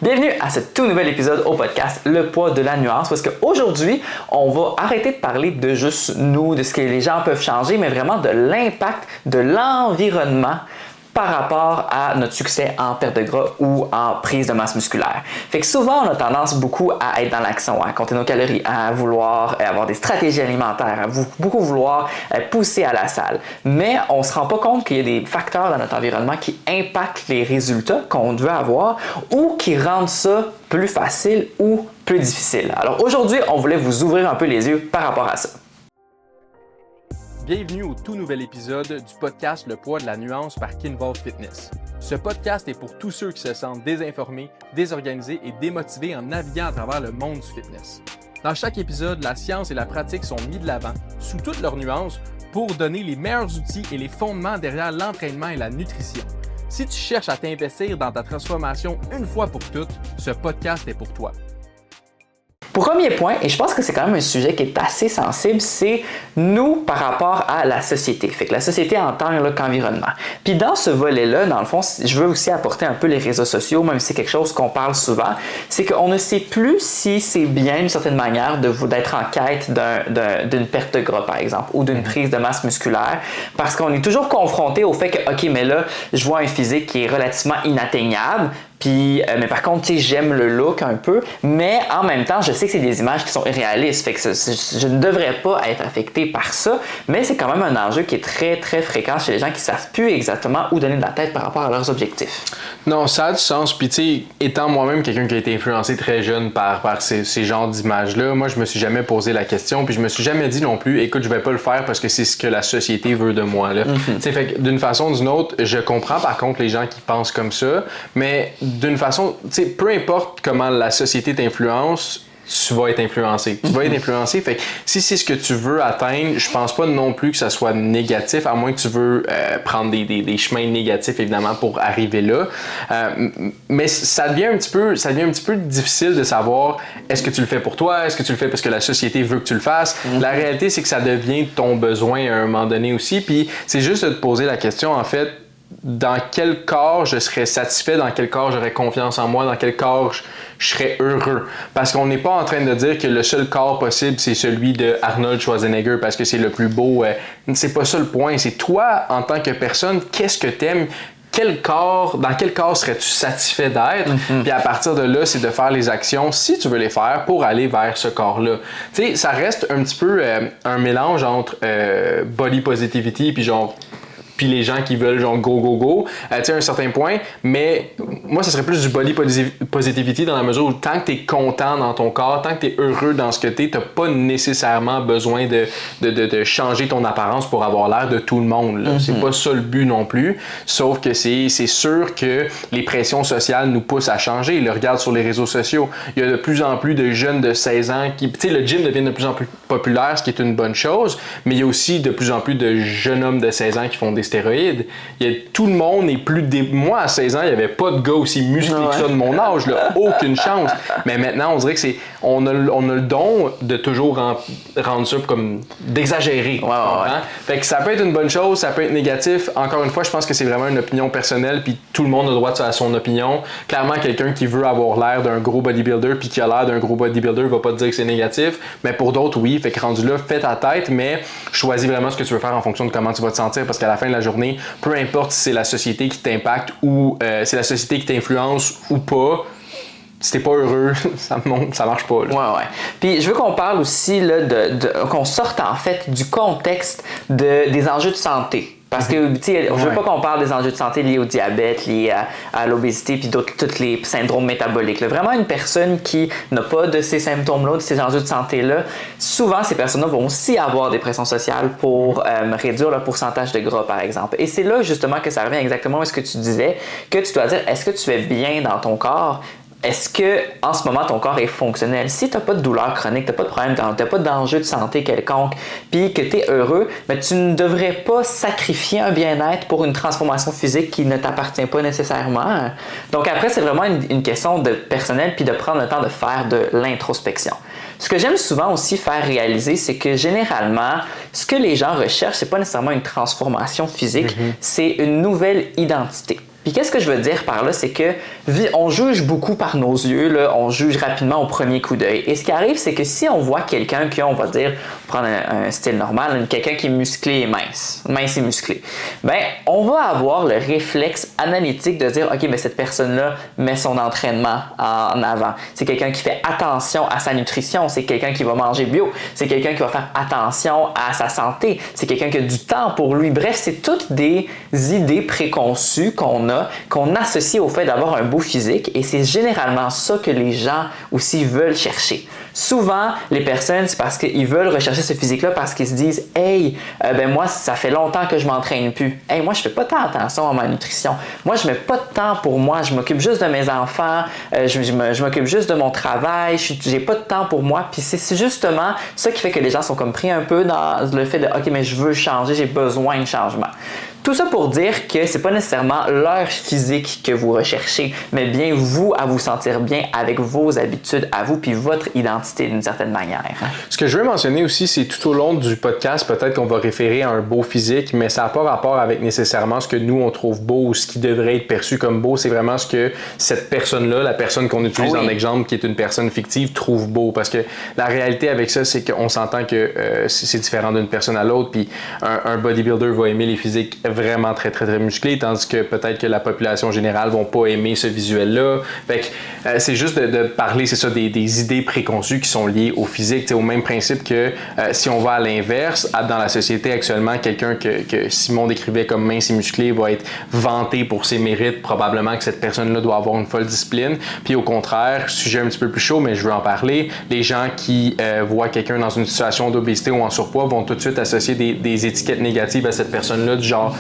Bienvenue à ce tout nouvel épisode au podcast Le poids de la nuance, parce qu'aujourd'hui, on va arrêter de parler de juste nous, de ce que les gens peuvent changer, mais vraiment de l'impact de l'environnement par rapport à notre succès en perte de gras ou en prise de masse musculaire. Fait que souvent, on a tendance beaucoup à être dans l'action, à compter nos calories, à vouloir avoir des stratégies alimentaires, à beaucoup vouloir pousser à la salle. Mais on ne se rend pas compte qu'il y a des facteurs dans notre environnement qui impactent les résultats qu'on veut avoir ou qui rendent ça plus facile ou plus difficile. Alors aujourd'hui, on voulait vous ouvrir un peu les yeux par rapport à ça. Bienvenue au tout nouvel épisode du podcast Le poids de la nuance par Kinvolve Fitness. Ce podcast est pour tous ceux qui se sentent désinformés, désorganisés et démotivés en naviguant à travers le monde du fitness. Dans chaque épisode, la science et la pratique sont mis de l'avant, sous toutes leurs nuances, pour donner les meilleurs outils et les fondements derrière l'entraînement et la nutrition. Si tu cherches à t'investir dans ta transformation une fois pour toutes, ce podcast est pour toi. Premier point, et je pense que c'est quand même un sujet qui est assez sensible, c'est nous par rapport à la société. Fait que la société en tant qu'environnement. Puis dans ce volet-là, dans le fond, je veux aussi apporter un peu les réseaux sociaux, même si c'est quelque chose qu'on parle souvent, c'est qu'on ne sait plus si c'est bien d'une certaine manière d'être en quête d'une perte de gras, par exemple, ou d'une prise de masse musculaire, parce qu'on est toujours confronté au fait que, OK, mais là, je vois un physique qui est relativement inatteignable. Puis, mais par contre, j'aime le look un peu, mais en même temps, je sais que c'est des images qui sont irréalistes, fait que je ne devrais pas être affecté par ça, mais c'est quand même un enjeu qui est très, très fréquent chez les gens qui ne savent plus exactement où donner de la tête par rapport à leurs objectifs. Non, ça a du sens. Puis, tu sais, étant moi-même quelqu'un qui a été influencé très jeune par ces genres d'images-là, moi, je me suis jamais posé la question, puis je me suis jamais dit non plus, écoute, je vais pas le faire parce que c'est ce que la société veut de moi, là. Tu sais, fait que d'une façon ou d'une autre, je comprends par contre les gens qui pensent comme ça, mais d'une façon, tu sais, peu importe comment la société t'influence, tu vas être influencé. Tu vas être influencé. Fait que si c'est ce que tu veux atteindre, je pense pas non plus que ça soit négatif, à moins que tu veux prendre des chemins négatifs, évidemment, pour arriver là. Mais ça devient un petit peu difficile de savoir est-ce que tu le fais pour toi, est-ce que tu le fais parce que la société veut que tu le fasses. La réalité, c'est que ça devient ton besoin à un moment donné aussi. Puis c'est juste de te poser la question, en fait, dans quel corps je serais satisfait, dans quel corps j'aurais confiance en moi, dans quel corps je serais heureux. Parce qu'on n'est pas en train de dire que le seul corps possible, c'est celui de Arnold Schwarzenegger parce que c'est le plus beau. C'est pas ça le point. C'est toi, en tant que personne, qu'est-ce que t'aimes? Dans quel corps serais-tu satisfait d'être? Puis à partir de là, c'est de faire les actions, si tu veux les faire, pour aller vers ce corps-là. Tu sais, ça reste un petit peu un mélange entre body positivity puis les gens qui veulent genre go, tu sais, à un certain point, mais moi, ça serait plus du body positivity dans la mesure où tant que tu es content dans ton corps, tant que tu es heureux dans ce que tu n'as pas nécessairement besoin de changer ton apparence pour avoir l'air de tout le monde. C'est pas ça le but non plus, sauf que c'est sûr que les pressions sociales nous poussent à changer. Le regarde sur les réseaux sociaux, il y a de plus en plus de jeunes de 16 ans qui, tu sais, le gym devient de plus en plus populaire, ce qui est une bonne chose, mais il y a aussi de plus en plus de jeunes hommes de 16 ans qui font des stéroïdes. Tout le monde est plus... Moi, à 16 ans, il n'y avait pas de gars aussi musclés que ça de mon âge. Là. Aucune chance. Mais maintenant, on dirait que on a le don de toujours rendre ça comme d'exagérer. Fait que ça peut être une bonne chose, ça peut être négatif. Encore une fois, je pense que c'est vraiment une opinion personnelle, puis tout le monde a le droit à son opinion. Clairement, quelqu'un qui veut avoir l'air d'un gros bodybuilder puis qui a l'air d'un gros bodybuilder va pas te dire que c'est négatif. Mais pour d'autres, oui. Fait que rendu là, fais ta tête, mais choisis vraiment ce que tu veux faire en fonction de comment tu vas te sentir, parce qu'à la fin de la journée, peu importe si c'est la société qui t'impacte ou c'est la société qui t'influence ou pas, si t'es pas heureux, ça marche pas. Là. Ouais. Puis je veux qu'on parle aussi là, qu'on sorte en fait du contexte des enjeux de santé. Parce que, tu sais, je veux pas qu'on parle des enjeux de santé liés au diabète, liés à l'obésité, puis tous les syndromes métaboliques. Là. Vraiment, une personne qui n'a pas de ces symptômes-là, de ces enjeux de santé-là, souvent, ces personnes-là vont aussi avoir des pressions sociales pour réduire leur pourcentage de gras, par exemple. Et c'est là, justement, que ça revient exactement à ce que tu disais, que tu dois dire, est-ce que tu es bien dans ton corps? Est-ce que en ce moment ton corps est fonctionnel? Si tu n'as pas de douleur chronique, tu n'as pas de problème, tu n'as pas d'enjeu de santé quelconque, puis que tu es heureux, mais tu ne devrais pas sacrifier un bien-être pour une transformation physique qui ne t'appartient pas nécessairement. Donc après, c'est vraiment une question de personnel, puis de prendre le temps de faire de l'introspection. Ce que j'aime souvent aussi faire réaliser, c'est que généralement, ce que les gens recherchent, c'est pas nécessairement une transformation physique, c'est une nouvelle identité. Puis qu'est-ce que je veux dire par là, c'est que on juge beaucoup par nos yeux, là, on juge rapidement au premier coup d'œil. Et ce qui arrive, c'est que si on voit quelqu'un qui, on va dire, prendre un style normal, quelqu'un qui est musclé et mince et musclé, ben on va avoir le réflexe analytique de dire, ok, mais cette personne-là met son entraînement en avant. C'est quelqu'un qui fait attention à sa nutrition, c'est quelqu'un qui va manger bio, c'est quelqu'un qui va faire attention à sa santé, c'est quelqu'un qui a du temps pour lui. Bref, c'est toutes des idées préconçues qu'on associe au fait d'avoir un beau physique et c'est généralement ça que les gens aussi veulent chercher. Souvent, les personnes, c'est parce qu'ils veulent rechercher ce physique-là parce qu'ils se disent « Hey, ben moi, ça fait longtemps que je m'entraîne plus. Hey, moi, je fais pas tant attention à ma nutrition. Moi, je mets pas de temps pour moi. Je m'occupe juste de mes enfants. Je m'occupe juste de mon travail. J'ai pas de temps pour moi. » Puis c'est justement ça qui fait que les gens sont comme pris un peu dans le fait de « Ok, mais je veux changer, j'ai besoin de changement. » Tout ça pour dire que c'est pas nécessairement leur physique que vous recherchez, mais bien vous à vous sentir bien avec vos habitudes à vous puis votre identité d'une certaine manière. Ce que je veux mentionner aussi, c'est tout au long du podcast, peut-être qu'on va référer à un beau physique, mais ça n'a pas rapport avec nécessairement ce que nous on trouve beau ou ce qui devrait être perçu comme beau. C'est vraiment ce que cette personne-là, la personne qu'on utilise en exemple, qui est une personne fictive, trouve beau. Parce que la réalité avec ça, c'est qu'on s'entend que c'est différent d'une personne à l'autre. Puis un bodybuilder va aimer les physiques vraiment très, très, très musclés, tandis que peut-être que la population générale ne va pas aimer ce visuel-là. Fait que c'est juste de parler, c'est ça, des idées préconçues qui sont liées au physique. T'sais, au même principe que si on va à l'inverse, dans la société actuellement, quelqu'un que Simon décrivait comme mince et musclé va être vanté pour ses mérites. Probablement que cette personne-là doit avoir une folle discipline. Puis au contraire, sujet un petit peu plus chaud, mais je veux en parler, les gens qui voient quelqu'un dans une situation d'obésité ou en surpoids vont tout de suite associer des étiquettes négatives à cette personne-là, du genre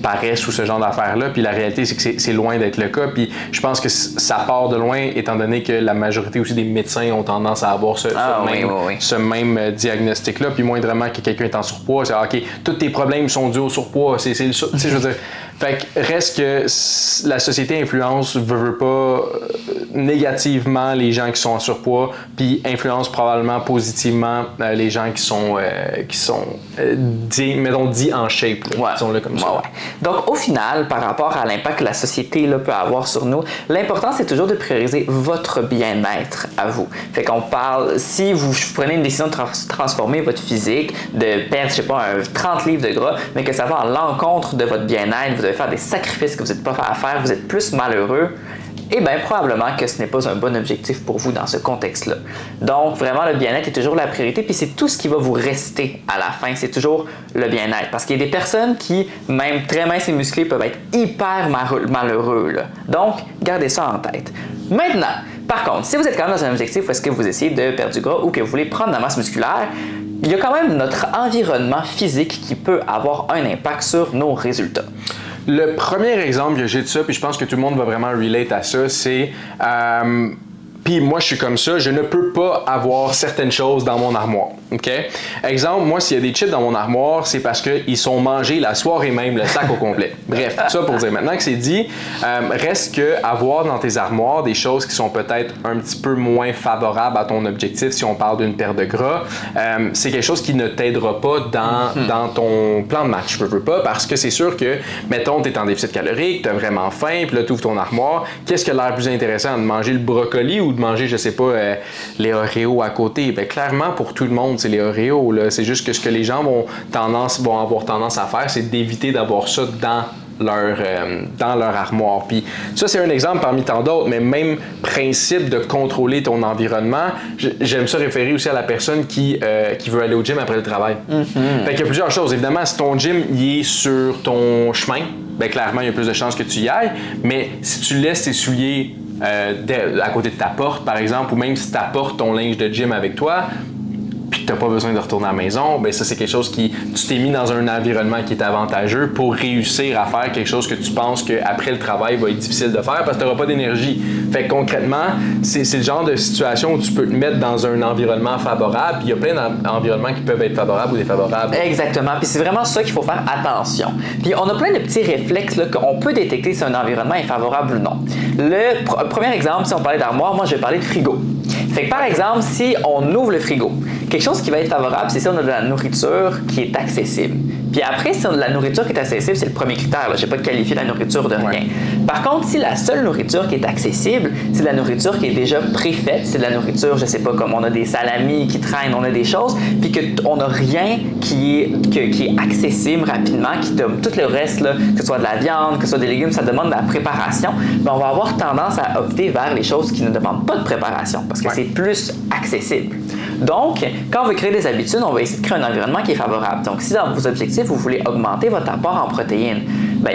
paresse ou ce genre d'affaires-là. Puis la réalité, c'est que c'est loin d'être le cas. Puis je pense que ça part de loin, étant donné que la majorité aussi des médecins ont tendance à avoir ce même diagnostic-là. Puis moindrement que quelqu'un est en surpoids, c'est OK, tous tes problèmes sont dus au surpoids. Je veux dire, fait que reste que la société influence, veut pas, négativement les gens qui sont en surpoids, puis influence probablement positivement les gens qui sont dits en shape, disons-le comme ça. Donc au final, par rapport à l'impact que la société là, peut avoir sur nous, l'important c'est toujours de prioriser votre bien-être à vous. Fait qu'on parle, si vous prenez une décision de transformer votre physique, de perdre, je sais pas, 30 livres de gras, mais que ça va à l'encontre de votre bien-être, vous devez faire des sacrifices que vous n'êtes pas fait à faire, vous êtes plus malheureux, eh bien, probablement que ce n'est pas un bon objectif pour vous dans ce contexte-là. Donc, vraiment, le bien-être est toujours la priorité, puis c'est tout ce qui va vous rester à la fin, c'est toujours le bien-être. Parce qu'il y a des personnes qui, même très minces et musclées, peuvent être hyper malheureux, là. Donc, gardez ça en tête. Maintenant, par contre, si vous êtes quand même dans un objectif où est-ce que vous essayez de perdre du gras ou que vous voulez prendre de la masse musculaire, il y a quand même notre environnement physique qui peut avoir un impact sur nos résultats. Le premier exemple que j'ai de ça, puis je pense que tout le monde va vraiment relate à ça, c'est puis moi je suis comme ça, je ne peux pas avoir certaines choses dans mon armoire. OK? Exemple, moi s'il y a des chips dans mon armoire, c'est parce qu'ils sont mangés la soirée même, le sac au complet. Bref, ça pour dire maintenant que c'est dit, reste que avoir dans tes armoires des choses qui sont peut-être un petit peu moins favorables à ton objectif si on parle d'une perte de gras, c'est quelque chose qui ne t'aidera pas dans ton plan de match. Je veux pas, parce que c'est sûr que, mettons, tu es en déficit calorique, tu as vraiment faim, puis là tu ouvres ton armoire, qu'est-ce qui a l'air plus intéressant, de manger le brocoli ou de manger, je sais pas, les Oreos à côté? Bien, clairement, pour tout le monde, c'est les Oreos. Là. C'est juste que ce que les gens vont avoir tendance à faire, c'est d'éviter d'avoir ça dans leur armoire. Puis ça, c'est un exemple parmi tant d'autres, mais même principe de contrôler ton environnement, j'aime ça référer aussi à la personne qui veut aller au gym après le travail. Fait qu'il y a plusieurs choses. Évidemment, si ton gym il est sur ton chemin, bien clairement, il y a plus de chances que tu y ailles, mais si tu laisses tes souliers à côté de ta porte, par exemple, ou même si tu apportes ton linge de gym avec toi, puis que tu n'as pas besoin de retourner à la maison, bien ça c'est quelque chose tu t'es mis dans un environnement qui est avantageux pour réussir à faire quelque chose que tu penses qu'après le travail va être difficile de faire parce que tu n'auras pas d'énergie. Fait que concrètement, c'est le genre de situation où tu peux te mettre dans un environnement favorable, puis il y a plein d'environnements qui peuvent être favorables ou défavorables. Exactement, puis c'est vraiment ça qu'il faut faire attention. Puis on a plein de petits réflexes là, qu'on peut détecter si un environnement est favorable ou non. Le premier exemple, si on parlait d'armoire, moi je vais parler de frigo. Fait que par exemple, si on ouvre le frigo, quelque chose qui va être favorable, c'est si on a de la nourriture qui est accessible. Puis après, si on a de la nourriture qui est accessible, c'est le premier critère. Je n'ai pas qualifié la nourriture de rien. Par contre, si la seule nourriture qui est accessible, c'est de la nourriture qui est déjà préfaite, c'est de la nourriture, je sais pas, comme on a des salamis qui traînent, on a des choses, puis qu'on n'a rien qui est accessible rapidement, qui donne tout le reste, là, que ce soit de la viande, que ce soit des légumes, ça demande de la préparation, mais on va avoir tendance à opter vers les choses qui ne demandent pas de préparation parce que c'est plus accessible. Donc, quand on veut créer des habitudes, on va essayer de créer un environnement qui est favorable. Donc, si dans vos objectifs, vous voulez augmenter votre apport en protéines,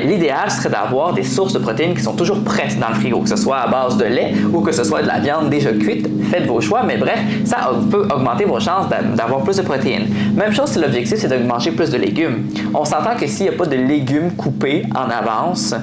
l'idéal serait d'avoir des sources de protéines qui sont toujours prêtes dans le frigo, que ce soit à base de lait ou que ce soit de la viande déjà cuite. Faites vos choix, mais bref, ça peut augmenter vos chances d'avoir plus de protéines. Même chose si l'objectif, c'est de manger plus de légumes. On s'entend que s'il n'y a pas de légumes coupés en avance,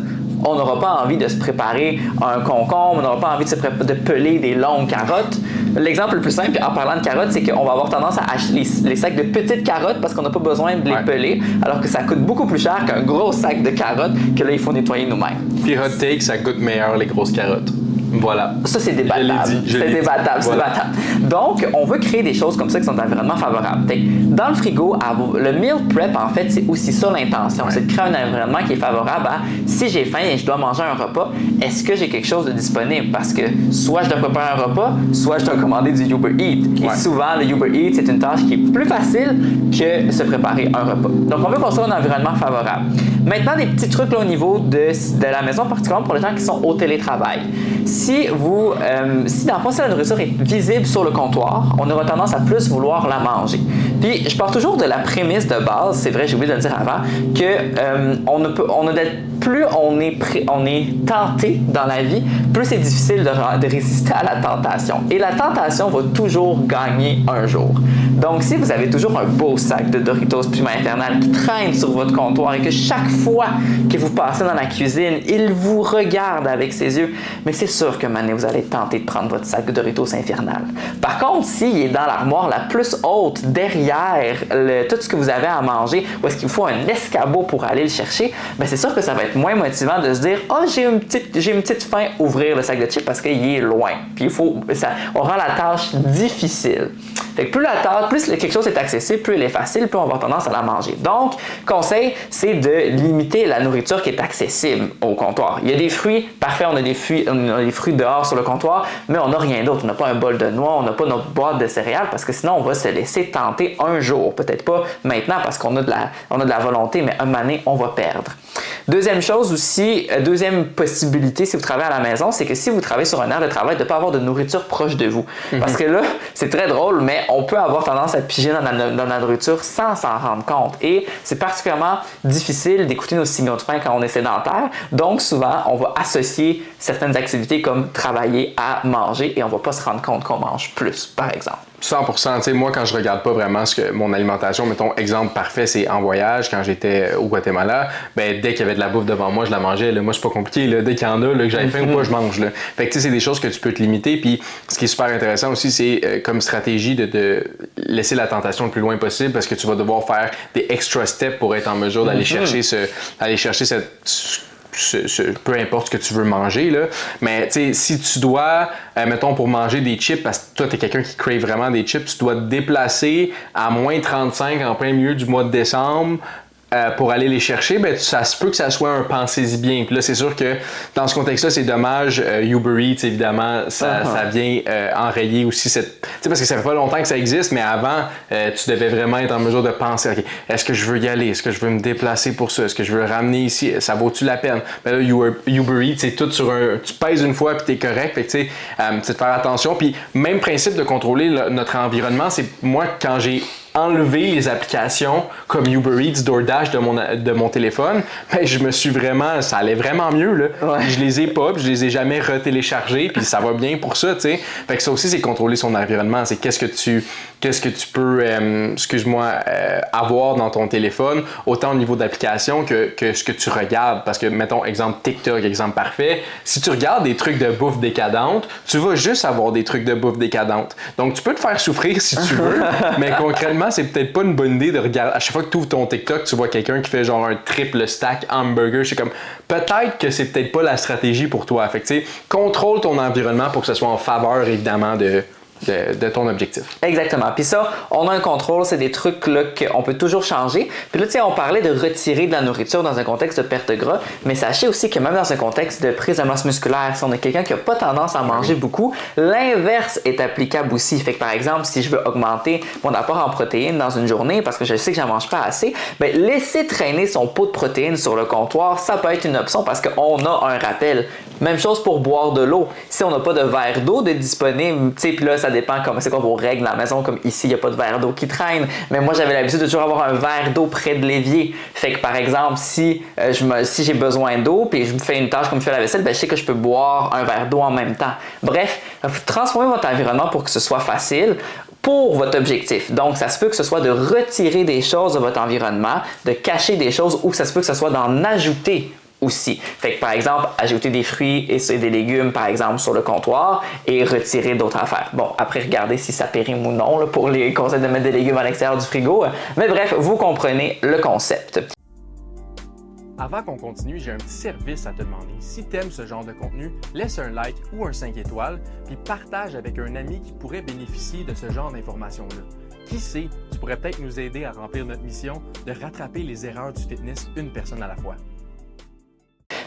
on n'aura pas envie de se préparer un concombre, on n'aura pas envie de peler des longues carottes. L'exemple le plus simple, en parlant de carottes, c'est qu'on va avoir tendance à acheter les sacs de petites carottes parce qu'on n'a pas besoin de les peler, alors que ça coûte beaucoup plus cher qu'un gros sac de carottes que là, il faut nettoyer nous-mêmes. Puis hot take, ça goûte meilleur les grosses carottes. Voilà. Ça, c'est débattable. C'est débattable. Donc, on veut créer des choses comme ça qui sont d'environnement favorable. Dans le frigo, le meal prep, en fait, c'est aussi ça l'intention. C'est de créer un environnement qui est favorable à si j'ai faim et je dois manger un repas, est-ce que j'ai quelque chose de disponible? Parce que soit je dois préparer un repas, soit je dois commander du Uber Eats. Et souvent, le Uber Eats, c'est une tâche qui est plus facile que se préparer un repas. Donc, on veut construire un environnement favorable. Maintenant, des petits trucs là, au niveau de la maison, particulièrement pour les gens qui sont au télétravail. Si dans le fond, si la nourriture est visible sur le comptoir, on aura tendance à plus vouloir la manger. Puis, je pars toujours de la prémisse de base, c'est vrai, j'ai oublié de le dire avant, que plus on est tenté dans la vie, plus c'est difficile de résister à la tentation. Et la tentation va toujours gagner un jour. Donc, si vous avez toujours un beau sac de Doritos Piment Infernal qui traîne sur votre comptoir et que chaque fois que vous passez dans la cuisine, il vous regarde avec ses yeux, mais c'est sûr que maintenant, vous allez être tenté de prendre votre sac de Doritos Infernal. Par contre, s'il est dans l'armoire la plus haute, derrière tout ce que vous avez à manger, ou est-ce qu'il vous faut un escabeau pour aller le chercher, c'est sûr que ça va être moins motivant de se dire « Ah, j'ai une petite faim, ouvrir le sac de chips parce qu'il est loin. » Puis on rend la tâche difficile. Fait que plus quelque chose est accessible, plus elle est facile, plus on va avoir tendance à la manger. Donc, conseil, c'est de limiter la nourriture qui est accessible au comptoir. Il y a des fruits, parfait, on a des fruits dehors sur le comptoir, mais on n'a rien d'autre. On n'a pas un bol de noix, on n'a pas notre boîte de céréales parce que sinon, on va se laisser tenter un jour. Peut-être pas maintenant parce qu'on a de la volonté, mais un moment donné, on va perdre. Deuxième chose aussi, deuxième possibilité si vous travaillez à la maison, c'est que si vous travaillez sur un aire de travail, de ne pas avoir de nourriture proche de vous. Parce que là, c'est très drôle, mais on peut avoir tendance à piger dans la nourriture sans s'en rendre compte. Et c'est particulièrement difficile d'écouter nos signaux de faim quand on est sédentaire. Donc souvent, on va associer certaines activités comme travailler à manger et on ne va pas se rendre compte qu'on mange plus, par exemple. 100%. Tu sais, moi, quand je regarde pas vraiment mon alimentation, mettons, exemple parfait, c'est en voyage, quand j'étais au Guatemala, dès qu'il y avait de la bouffe devant moi, je la mangeais. Là. Moi, c'est pas compliqué. Là. Dès qu'il y en a, là, que j'avais faim ou pas, je mange. Là. Fait que, tu sais, c'est des choses que tu peux te limiter. Puis, ce qui est super intéressant aussi, c'est comme stratégie de laisser la tentation le plus loin possible parce que tu vas devoir faire des extra steps pour être en mesure d'aller chercher peu importe ce que tu veux manger, là. Mais si tu dois, mettons pour manger des chips, parce que toi tu es quelqu'un qui crave vraiment des chips, tu dois te déplacer à moins 35 en plein milieu du mois de décembre pour aller les chercher, ça se peut que ça soit un pensez-y bien. Puis là, c'est sûr que dans ce contexte-là, c'est dommage. Uber Eats, évidemment, ça vient enrayer aussi cette... parce que ça fait pas longtemps que ça existe, mais avant, tu devais vraiment être en mesure de penser, OK, est-ce que je veux y aller? Est-ce que je veux me déplacer pour ça? Est-ce que je veux le ramener ici? Ça vaut-tu la peine? Là, Uber Eats, c'est tout sur un... Tu pèses une fois puis t'es correct. Fait que, c'est de faire attention. Puis même principe de contrôler notre environnement, c'est moi, quand j'ai enlever les applications comme Uber Eats, DoorDash de mon téléphone, je me suis vraiment, ça allait vraiment mieux là. Ouais. Je les ai pas, puis je les ai jamais retéléchargés, puis ça va bien pour ça, tu sais. Fait que ça aussi c'est contrôler son environnement, c'est qu'est-ce que tu peux, avoir dans ton téléphone, autant au niveau d'application que ce que tu regardes, parce que mettons exemple TikTok, exemple parfait, si tu regardes des trucs de bouffe décadente, tu vas juste avoir des trucs de bouffe décadente. Donc tu peux te faire souffrir si tu veux, mais concrètement c'est peut-être pas une bonne idée de regarder. À chaque fois que tu ouvres ton TikTok, tu vois quelqu'un qui fait genre un triple stack hamburger. C'est comme, peut-être que c'est peut-être pas la stratégie pour toi. Fait que, tu sais, contrôle ton environnement pour que ce soit en faveur, évidemment, de de ton objectif. Exactement. Puis ça, on a un contrôle, c'est des trucs là qu'on peut toujours changer. Puis là, tu sais, on parlait de retirer de la nourriture dans un contexte de perte de gras, mais sachez aussi que même dans un contexte de prise de masse musculaire, si on est quelqu'un qui n'a pas tendance à manger beaucoup, l'inverse est applicable aussi. Fait que par exemple, si je veux augmenter mon apport en protéines dans une journée parce que je sais que j'en mange pas assez, ben laisser traîner son pot de protéines sur le comptoir, ça peut être une option parce qu'on a un rappel. Même chose pour boire de l'eau. Si on n'a pas de verre d'eau de disponible, tu sais, puis là, ça dépend comme c'est quoi vos règles à la maison, comme ici, il n'y a pas de verre d'eau qui traîne. Mais moi, j'avais l'habitude de toujours avoir un verre d'eau près de l'évier. Fait que par exemple, si j'ai besoin d'eau puis je me fais une tâche comme je fais la vaisselle, ben, je sais que je peux boire un verre d'eau en même temps. Bref, transformez votre environnement pour que ce soit facile pour votre objectif. Donc, ça se peut que ce soit de retirer des choses de votre environnement, de cacher des choses, ou ça se peut que ce soit d'en ajouter aussi. Fait que par exemple, ajouter des fruits et des légumes, par exemple, sur le comptoir et retirer d'autres affaires. Bon, après, regardez si ça périme ou non là, pour les conseils de mettre des légumes à l'extérieur du frigo. Mais bref, vous comprenez le concept. Avant qu'on continue, j'ai un petit service à te demander. Si tu aimes ce genre de contenu, laisse un like ou un 5 étoiles, puis partage avec un ami qui pourrait bénéficier de ce genre d'informations-là. Qui sait, tu pourrais peut-être nous aider à remplir notre mission de rattraper les erreurs du fitness une personne à la fois.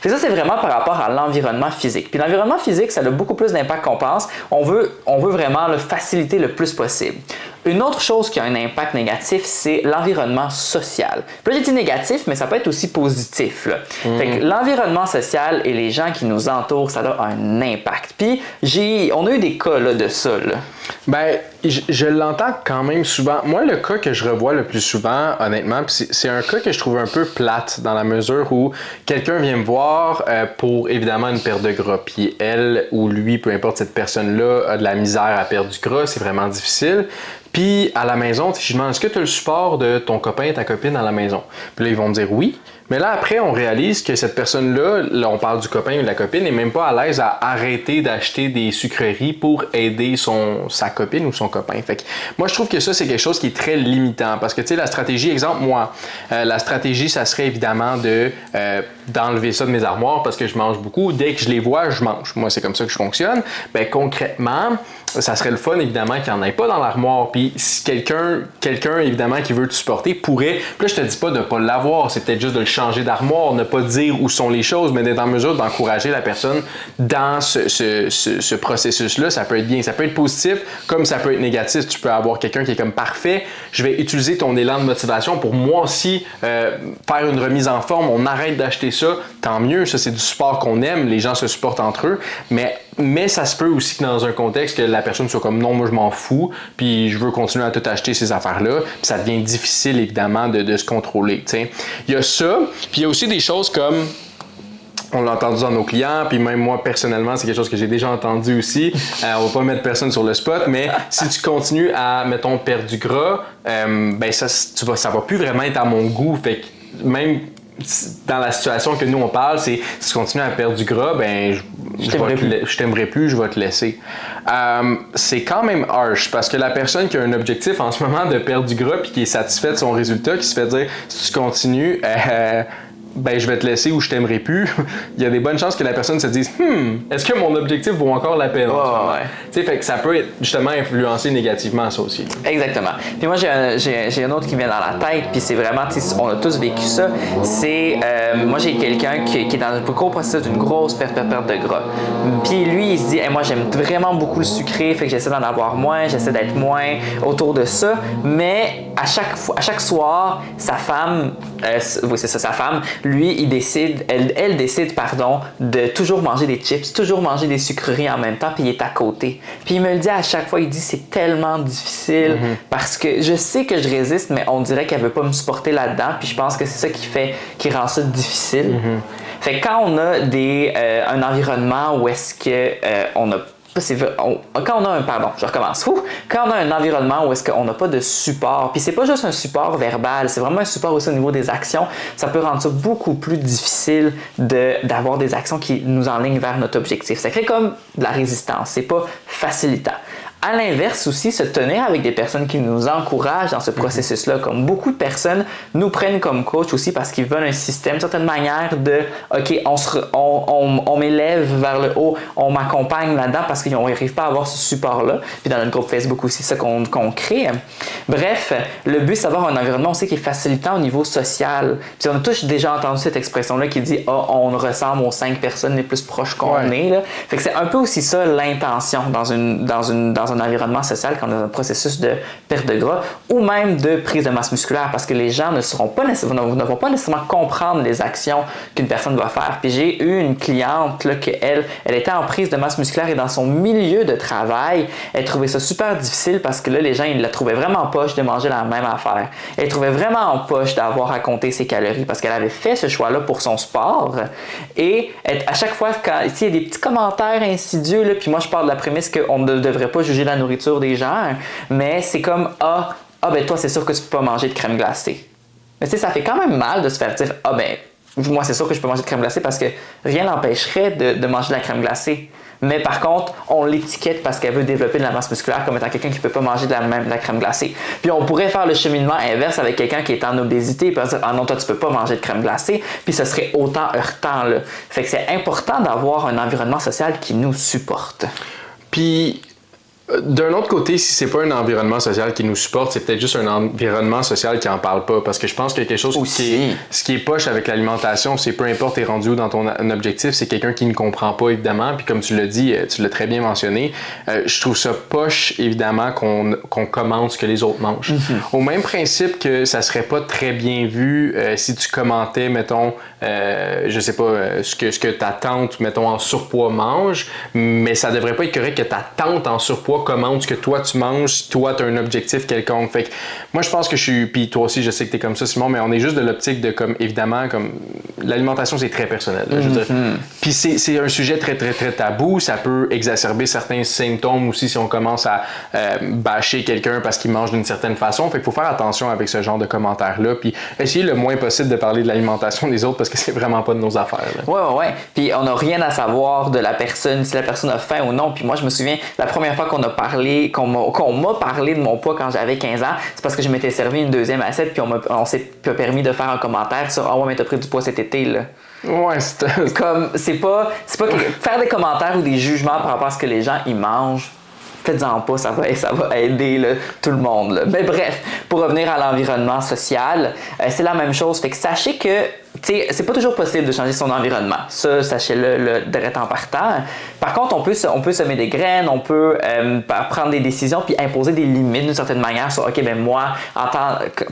Fait que ça, c'est vraiment par rapport à l'environnement physique. Puis l'environnement physique, ça a beaucoup plus d'impact qu'on pense. On veut vraiment le faciliter le plus possible. Une autre chose qui a un impact négatif, c'est l'environnement social. Puis là, j'ai dit négatif, mais ça peut être aussi positif. Là. Fait que l'environnement social et les gens qui nous entourent, ça a un impact. Puis on a eu des cas là, de ça. Là. Ben, je l'entends quand même souvent. Moi, le cas que je revois le plus souvent, honnêtement, c'est un cas que je trouve un peu plate dans la mesure où quelqu'un vient me voir pour évidemment une perte de gras. Puis elle ou lui, peu importe cette personne-là, a de la misère à perdre du gras, c'est vraiment difficile. Puis à la maison, je demande, est-ce que tu as le support de ton copain, ta copine à la maison? Puis là, ils vont me dire oui. Mais là, après, on réalise que cette personne-là, là, on parle du copain ou de la copine, n'est même pas à l'aise à arrêter d'acheter des sucreries pour aider sa copine ou son copain. Fait que moi, je trouve que ça, c'est quelque chose qui est très limitant. Parce que, tu sais, la stratégie, exemple, moi, la stratégie, ça serait évidemment d'enlever ça de mes armoires parce que je mange beaucoup. Dès que je les vois, je mange. Moi, c'est comme ça que je fonctionne. Ben, concrètement, ça serait le fun, évidemment, qu'il n'y en ait pas dans l'armoire. Puis si quelqu'un, évidemment, qui veut te supporter pourrait... Puis là, je te dis pas de ne pas l'avoir. C'est peut-être juste de le changer d'armoire, ne pas dire où sont les choses, mais d'être en mesure d'encourager la personne dans ce processus-là. Ça peut être bien. Ça peut être positif, comme ça peut être négatif. Tu peux avoir quelqu'un qui est comme parfait. Je vais utiliser ton élan de motivation pour moi aussi faire une remise en forme. On arrête d'acheter ça. Tant mieux. Ça, c'est du support qu'on aime. Les gens se supportent entre eux. Mais ça se peut aussi que dans un contexte que la personne soit comme non, moi je m'en fous, puis je veux continuer à tout acheter ces affaires-là, puis ça devient difficile évidemment de se contrôler. T'sais. Il y a ça, puis il y a aussi des choses comme, on l'a entendu dans nos clients, puis même moi personnellement, c'est quelque chose que j'ai déjà entendu aussi. On va pas mettre personne sur le spot, mais si tu continues à, mettons, perdre du gras, ben ça va plus vraiment être à mon goût. Fait que même dans la situation que nous on parle, c'est si tu continues à perdre du gras, ben je t'aimerais plus, je vais te laisser. C'est quand même harsh parce que la personne qui a un objectif en ce moment de perdre du gras puis qui est satisfaite de son résultat, qui se fait dire si tu continues, ben je vais te laisser ou je t'aimerais plus, il y a des bonnes chances que la personne se dise est-ce que mon objectif vaut encore la peine? Tu sais, fait que ça peut être justement influencer négativement ça aussi. Exactement. Puis moi j'ai un autre qui vient dans la tête, puis c'est vraiment, on a tous vécu ça. C'est moi j'ai quelqu'un qui est dans un gros processus d'une grosse perte de gras. Puis lui il se dit moi j'aime vraiment beaucoup le sucré, fait que j'essaie d'en avoir moins, j'essaie d'être moins autour de ça, mais à chaque soir sa femme sa femme, lui, elle décide, de toujours manger des chips, toujours manger des sucreries en même temps, puis il est à côté. Puis il me le dit à chaque fois, il dit c'est tellement difficile parce que je sais que je résiste, mais on dirait qu'elle veut pas me supporter là-dedans, puis je pense que c'est ça qui rend ça difficile. Fait que quand on a un environnement où est-ce que on a quand on a un environnement où est-ce qu'on n'a pas de support, puis c'est pas juste un support verbal, c'est vraiment un support aussi au niveau des actions, ça peut rendre ça beaucoup plus difficile d'avoir des actions qui nous enlignent vers notre objectif. Ça crée comme de la résistance, c'est pas facilitant. À l'inverse aussi, se tenir avec des personnes qui nous encouragent dans ce processus-là, comme beaucoup de personnes nous prennent comme coach aussi parce qu'ils veulent un système, une certaine manière de OK, on m'élève vers le haut, on m'accompagne là-dedans parce qu'ils n'arrivent pas à avoir ce support-là. Puis dans notre groupe Facebook aussi, c'est ça qu'on crée. Bref, le but, c'est d'avoir un environnement aussi qui est facilitant au niveau social. Puis on a tous déjà entendu cette expression-là qui dit on ressemble aux 5 personnes les plus proches qu'on est. Là. Fait que c'est un peu aussi ça l'intention dans un environnement social quand on a un processus de perte de gras ou même de prise de masse musculaire parce que les gens ne vont pas nécessairement comprendre les actions qu'une personne va faire. Puis j'ai eu une cliente là, elle était en prise de masse musculaire et dans son milieu de travail, elle trouvait ça super difficile parce que là, les gens, ils la trouvaient vraiment poche de manger la même affaire. Elle trouvait vraiment en poche d'avoir à compter ses calories parce qu'elle avait fait ce choix-là pour son sport et à chaque fois, quand il y a des petits commentaires insidieux, là, puis moi, je pars de la prémisse qu'on ne devrait pas juger la nourriture des gens, mais c'est comme ben toi, c'est sûr que tu peux pas manger de crème glacée. Mais tu sais, ça fait quand même mal de se faire dire moi, c'est sûr que je peux manger de crème glacée parce que rien n'empêcherait de manger de la crème glacée. Mais par contre, on l'étiquette parce qu'elle veut développer de la masse musculaire comme étant quelqu'un qui ne peut pas manger de la crème glacée. Puis on pourrait faire le cheminement inverse avec quelqu'un qui est en obésité et dire non, toi, tu peux pas manger de crème glacée, puis ce serait autant heurtant. Là. Fait que c'est important d'avoir un environnement social qui nous supporte. Puis, d'un autre côté, si c'est pas un environnement social qui nous supporte, c'est peut-être juste un environnement social qui en parle pas. Parce que je pense que quelque chose ce qui est poche avec l'alimentation, c'est peu importe t'es rendu où dans ton objectif, c'est quelqu'un qui ne comprend pas évidemment. Puis comme tu l'as dit, tu l'as très bien mentionné, je trouve ça poche évidemment qu'on commente ce que les autres mangent. Au même principe que ça serait pas très bien vu si tu commentais, mettons, je sais pas, ce que ta tante, mettons, en surpoids mange, mais ça devrait pas être correct que ta tante en surpoids commente ce que toi tu manges si toi tu as un objectif quelconque. Fait que moi je pense que je suis, puis toi aussi je sais que tu es comme ça Simon, mais on est juste de l'optique de comme évidemment comme l'alimentation c'est très personnel. Là, je veux dire. Puis c'est un sujet très très très tabou, ça peut exacerber certains symptômes aussi si on commence à bâcher quelqu'un parce qu'il mange d'une certaine façon. Fait qu'il faut faire attention avec ce genre de commentaires là, puis essayer le moins possible de parler de l'alimentation des autres parce que c'est vraiment pas de nos affaires. Là. Ouais. Puis on n'a rien à savoir de la personne, si la personne a faim ou non. Puis moi je me souviens la première fois qu'on m'a parlé de mon poids quand j'avais 15 ans, c'est parce que je m'étais servi une deuxième assiette puis on s'est permis de faire un commentaire sur « Ah ouais, mais t'as pris du poids cet été, là. » Ouais, Comme, c'est pas faire des commentaires ou des jugements par rapport à ce que les gens y mangent. Faites-en pas, ça va aider là, tout le monde. Là. Mais bref, pour revenir à l'environnement social, c'est la même chose. Fait que sachez que c'est pas toujours possible de changer son environnement. Ça, sachez-le direct en partant. Par contre, on peut semer des graines, on peut prendre des décisions puis imposer des limites d'une certaine manière sur OK, ben moi,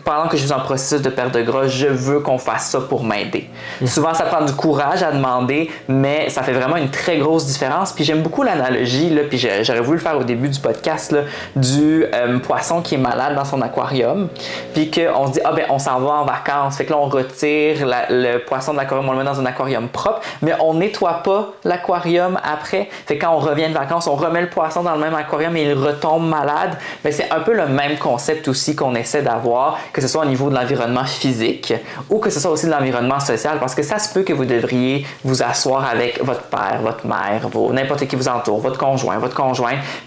pendant que je suis en processus de perte de gras, je veux qu'on fasse ça pour m'aider. Souvent, ça prend du courage à demander, mais ça fait vraiment une très grosse différence. Puis j'aime beaucoup l'analogie, là, puis j'aurais voulu le faire au début du podcast, là, du poisson qui est malade dans son aquarium, puis qu'on se dit on s'en va en vacances. Fait que là, on retire le poisson de l'aquarium, on le met dans un aquarium propre, mais on nettoie pas l'aquarium après. Fait que quand on revient de vacances, on remet le poisson dans le même aquarium et il retombe malade. Mais c'est un peu le même concept aussi qu'on essaie d'avoir, que ce soit au niveau de l'environnement physique ou que ce soit aussi de l'environnement social, parce que ça se peut que vous devriez vous asseoir avec votre père, votre mère, n'importe qui vous entoure, votre conjoint,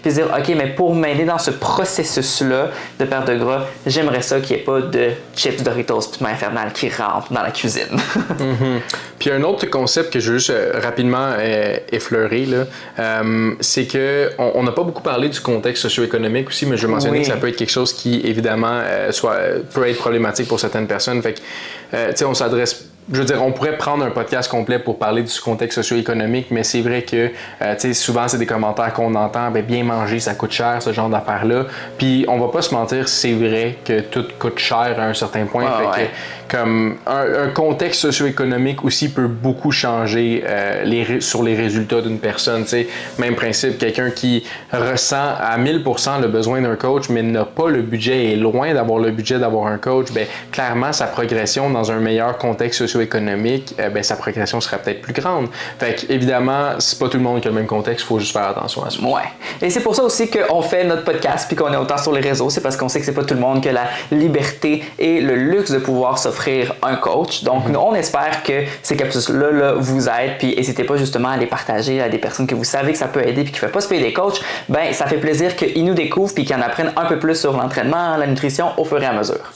puis dire OK, mais pour m'aider dans ce processus-là de perte de gras, j'aimerais ça qu'il n'y ait pas de chips Doritos piment infernal qui rentrent dans la cuisine. Puis un autre concept que je veux juste rapidement effleurer, là, c'est que on n'a pas beaucoup parlé du contexte socio-économique aussi, mais je veux mentionner que ça peut être quelque chose qui, évidemment, peut être problématique pour certaines personnes. Fait que, tu sais, on s'adresse. Je veux dire, on pourrait prendre un podcast complet pour parler du contexte socio-économique, mais c'est vrai que, tu sais, souvent, c'est des commentaires qu'on entend, bien manger, ça coûte cher, ce genre d'affaires-là. Puis, on va pas se mentir, c'est vrai que tout coûte cher à un certain point. Fait que, comme, un contexte socio-économique aussi peut beaucoup changer sur les résultats d'une personne, tu sais. Même principe, quelqu'un qui ressent à 1000% le besoin d'un coach, mais n'a pas le budget et est loin d'avoir le budget d'avoir un coach, bien, clairement, sa progression dans un meilleur contexte socio-économique socio-économique, sa progression serait peut-être plus grande. Fait qu'évidemment, c'est pas tout le monde qui a le même contexte, il faut juste faire attention à ça. Ouais. Et c'est pour ça aussi qu'on fait notre podcast puis qu'on est autant sur les réseaux, c'est parce qu'on sait que c'est pas tout le monde qui a la liberté et le luxe de pouvoir s'offrir un coach. Donc, nous, on espère que ces capsules-là vous aident, puis n'hésitez pas justement à les partager à des personnes que vous savez que ça peut aider puis qui ne veulent pas se payer des coachs. Ben, ça fait plaisir qu'ils nous découvrent puis qu'ils en apprennent un peu plus sur l'entraînement, la nutrition au fur et à mesure.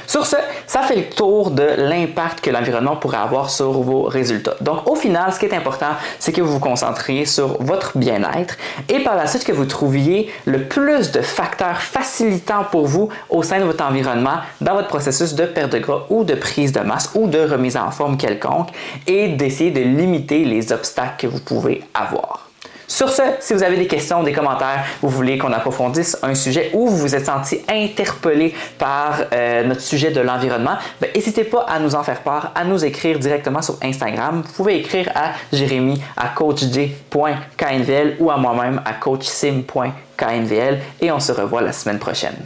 Sur ce, ça fait le tour de l'impact que l'environnement pourrait avoir sur vos résultats. Donc, au final, ce qui est important, c'est que vous vous concentriez sur votre bien-être et par la suite que vous trouviez le plus de facteurs facilitants pour vous au sein de votre environnement dans votre processus de perte de gras ou de prise de masse ou de remise en forme quelconque et d'essayer de limiter les obstacles que vous pouvez avoir. Sur ce, si vous avez des questions, des commentaires, vous voulez qu'on approfondisse un sujet ou vous vous êtes senti interpellé par notre sujet de l'environnement, n'hésitez pas à nous en faire part, à nous écrire directement sur Instagram. Vous pouvez écrire à Jérémy à coachj.knvl ou à moi-même à coachsim.knvl et on se revoit la semaine prochaine.